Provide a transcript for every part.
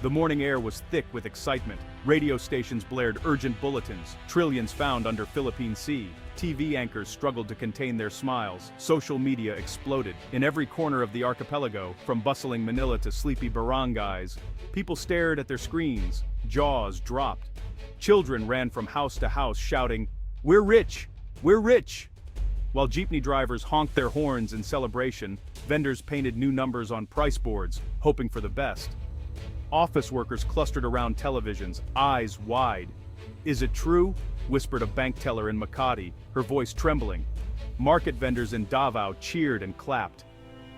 The morning air was thick with excitement. Radio stations blared urgent bulletins, trillions found under Philippine Sea. TV anchors struggled to contain their smiles. Social media exploded. In every corner of the archipelago, from bustling Manila to sleepy barangays, people stared at their screens, jaws dropped. Children ran from house to house shouting, "We're rich! We're rich!" While jeepney drivers honked their horns in celebration, vendors painted new numbers on price boards, hoping for the best. Office workers clustered around televisions, eyes wide. "Is it true?" whispered a bank teller in Makati, her voice trembling. Market vendors in Davao cheered and clapped.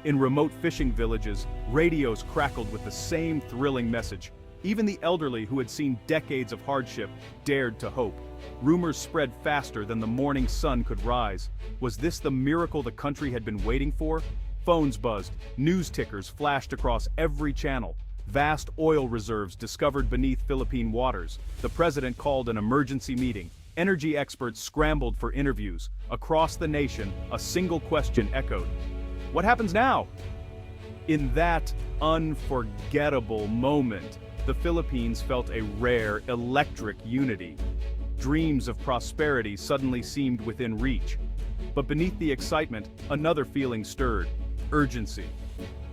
In remote fishing villages, radios crackled with the same thrilling message. Even the elderly who had seen decades of hardship dared to hope. Rumors spread faster than the morning sun could rise. Was this the miracle the country had been waiting for? Phones buzzed, news tickers flashed across every channel. Vast oil reserves discovered beneath Philippine waters. The president called an emergency meeting. Energy experts scrambled for interviews. Across the nation, a single question echoed. What happens now? In that unforgettable moment, the Philippines felt a rare, electric unity. Dreams of prosperity suddenly seemed within reach. But beneath the excitement, another feeling stirred: urgency.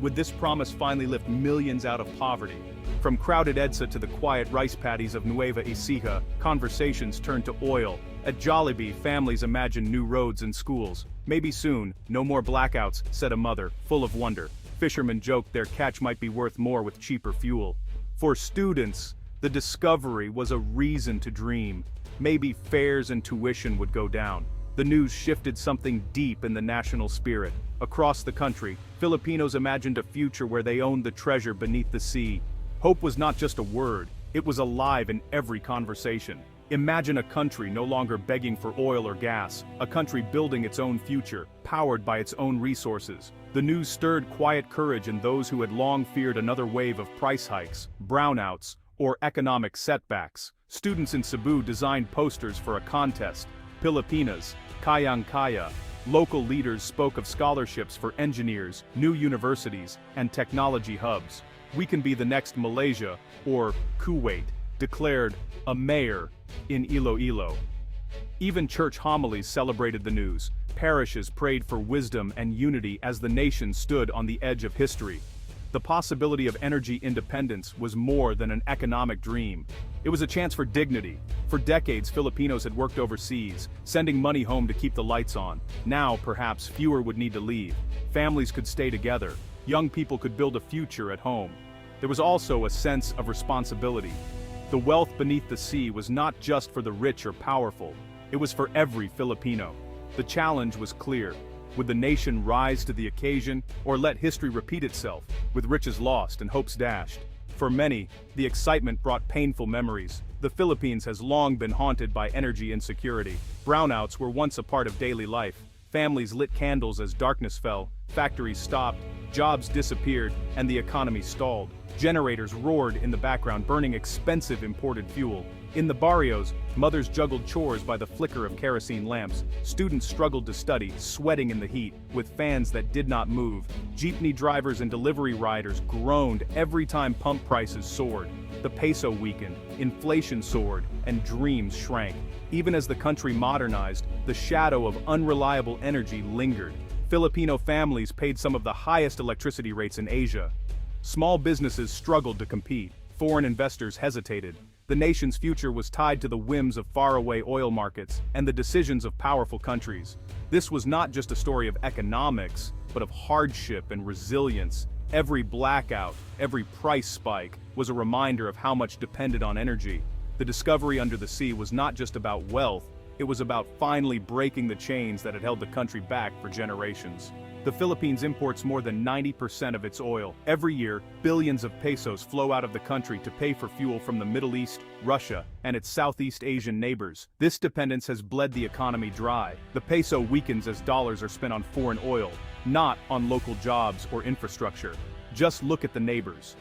Would this promise finally lift millions out of poverty? From crowded EDSA to the quiet rice paddies of Nueva Ecija, conversations turned to oil. At Jollibee, families imagined new roads and schools. Maybe soon, no more blackouts, said a mother, full of wonder. Fishermen joked their catch might be worth more with cheaper fuel. For students, the discovery was a reason to dream. Maybe fares and tuition would go down. The news shifted something deep in the national spirit. Across the country, Filipinos imagined a future where they owned the treasure beneath the sea. Hope was not just a word, it was alive in every conversation. Imagine a country no longer begging for oil or gas, a country building its own future, powered by its own resources. The news stirred quiet courage in those who had long feared another wave of price hikes, brownouts, or economic setbacks. Students in Cebu designed posters for a contest, Pilipinas, Kayang Kaya. Local leaders spoke of scholarships for engineers, new universities, and technology hubs. We can be the next Malaysia, or Kuwait, declared a mayor in Iloilo. Even church homilies celebrated the news. Parishes prayed for wisdom and unity as the nation stood on the edge of history. The possibility of energy independence was more than an economic dream. It was a chance for dignity. For decades, Filipinos had worked overseas, sending money home to keep the lights on. Now, perhaps, fewer would need to leave. Families could stay together. Young people could build a future at home. There was also a sense of responsibility. The wealth beneath the sea was not just for the rich or powerful. It was for every Filipino. The challenge was clear. Would the nation rise to the occasion, or let history repeat itself, with riches lost and hopes dashed? For many, the excitement brought painful memories. The Philippines has long been haunted by energy insecurity. Brownouts were once a part of daily life. Families lit candles as darkness fell, factories stopped, jobs disappeared, and the economy stalled. Generators roared in the background, burning expensive imported fuel. In the barrios, mothers juggled chores by the flicker of kerosene lamps. Students struggled to study, sweating in the heat, with fans that did not move. Jeepney drivers and delivery riders groaned every time pump prices soared. The peso weakened, inflation soared, and dreams shrank. Even as the country modernized, the shadow of unreliable energy lingered. Filipino families paid some of the highest electricity rates in Asia. Small businesses struggled to compete. Foreign investors hesitated. The nation's future was tied to the whims of faraway oil markets and the decisions of powerful countries. This was not just a story of economics, but of hardship and resilience. Every blackout, every price spike, was a reminder of how much depended on energy. The discovery under the sea was not just about wealth, it was about finally breaking the chains that had held the country back for generations. The Philippines imports more than 90% of its oil. Every year, billions of pesos flow out of the country to pay for fuel from the Middle East, Russia, and its Southeast Asian neighbors. This dependence has bled the economy dry. The peso weakens as dollars are spent on foreign oil, not on local jobs or infrastructure. Just look at the neighbors.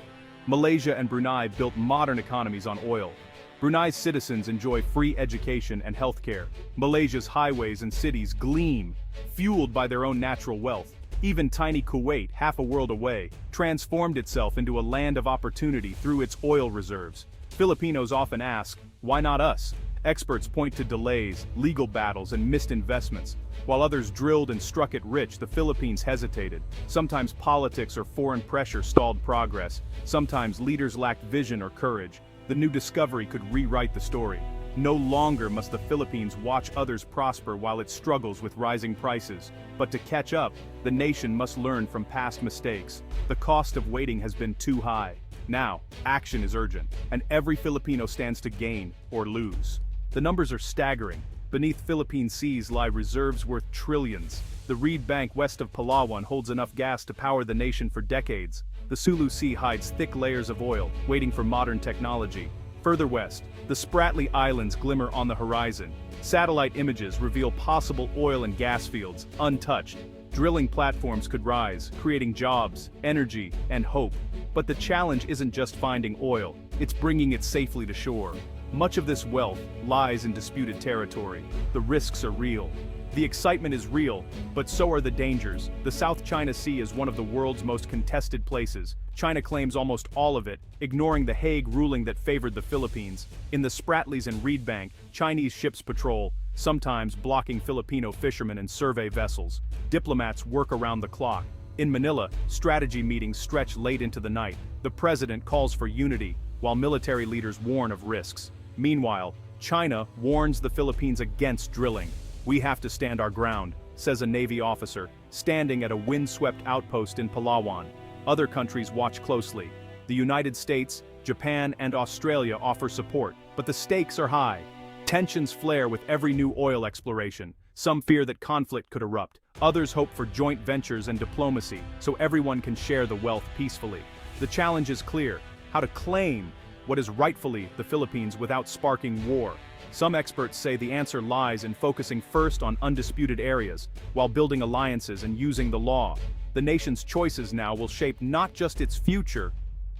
Malaysia and Brunei built modern economies on oil. Brunei's citizens enjoy free education and healthcare. Malaysia's highways and cities gleam, fueled by their own natural wealth. Even tiny Kuwait, half a world away, transformed itself into a land of opportunity through its oil reserves. Filipinos often ask, why not us? Experts point to delays, legal battles, and missed investments. While others drilled and struck it rich, the Philippines hesitated. Sometimes politics or foreign pressure stalled progress. Sometimes leaders lacked vision or courage. The new discovery could rewrite the story. No longer must the Philippines watch others prosper while it struggles with rising prices. But to catch up, the nation must learn from past mistakes. The cost of waiting has been too high. Now, action is urgent, and every Filipino stands to gain or lose. The numbers are staggering. Beneath Philippine seas lie reserves worth trillions. The reed bank west of Palawan holds enough gas to power the nation for decades. The Sulu Sea hides thick layers of oil, waiting for modern technology. Further west, the Spratly Islands glimmer on the horizon. Satellite images reveal possible oil and gas fields, untouched. Drilling platforms could rise, creating jobs, energy, and hope. But the challenge isn't just finding oil, it's bringing it safely to shore. Much of this wealth lies in disputed territory. The risks are real. The excitement is real, but so are the dangers. The South China Sea is one of the world's most contested places. China claims almost all of it, ignoring the Hague ruling that favored the Philippines. In the Spratlys and Reed Bank, Chinese ships patrol, sometimes blocking Filipino fishermen and survey vessels. Diplomats work around the clock. In Manila, strategy meetings stretch late into the night. The president calls for unity, while military leaders warn of risks. Meanwhile, China warns the Philippines against drilling. We have to stand our ground, says a Navy officer, standing at a windswept outpost in Palawan. Other countries watch closely. The United States, Japan, and Australia offer support, but the stakes are high. Tensions flare with every new oil exploration. Some fear that conflict could erupt. Others hope for joint ventures and diplomacy, so everyone can share the wealth peacefully. The challenge is clear: how to claim what is rightfully the Philippines without sparking war. Some experts say the answer lies in focusing first on undisputed areas, while building alliances and using the law. The nation's choices now will shape not just its future,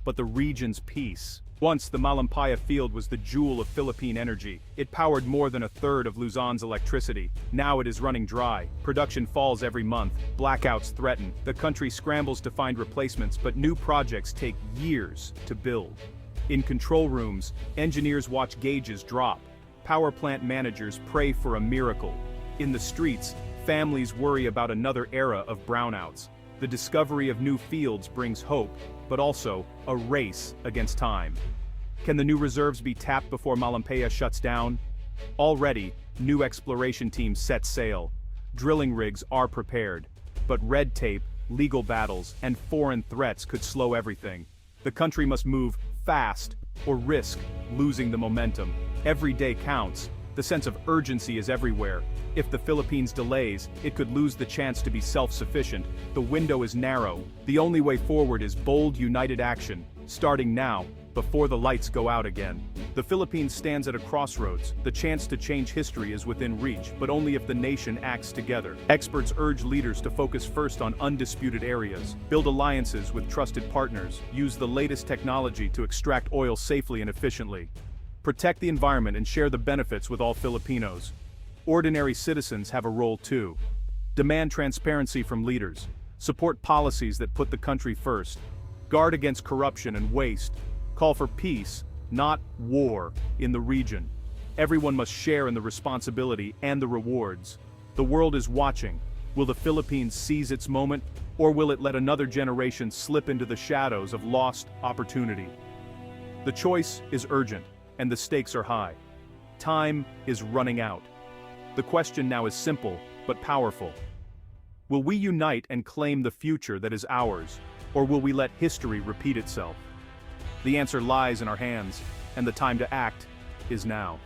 but the region's peace. Once the Malampaya field was the jewel of Philippine energy. It powered more than a third of Luzon's electricity. Now it is running dry. Production falls every month. Blackouts threaten. The country scrambles to find replacements, but new projects take years to build. In control rooms, engineers watch gauges drop. Power plant managers pray for a miracle. In the streets, families worry about another era of brownouts. The discovery of new fields brings hope, but also a race against time. Can the new reserves be tapped before Malampaya shuts down? Already, new exploration teams set sail. Drilling rigs are prepared. But red tape, legal battles, and foreign threats could slow everything. The country must move fast or risk losing the momentum. Every day counts. The sense of urgency is everywhere. If the Philippines delays, it could lose the chance to be self-sufficient. The window is narrow. The only way forward is bold, united action, starting now, before the lights go out again. The Philippines stands at a crossroads. The chance to change history is within reach, but only if the nation acts together. Experts urge leaders to focus first on undisputed areas, build alliances with trusted partners, use the latest technology to extract oil safely and efficiently. Protect the environment and share the benefits with all Filipinos. Ordinary citizens have a role too. Demand transparency from leaders. Support policies that put the country first. Guard against corruption and waste. Call for peace, not war, in the region. Everyone must share in the responsibility and the rewards. The world is watching. Will the Philippines seize its moment, or will it let another generation slip into the shadows of lost opportunity? The choice is urgent, and the stakes are high. Time is running out. The question now is simple, but powerful. Will we unite and claim the future that is ours, or will we let history repeat itself? The answer lies in our hands, and the time to act is now.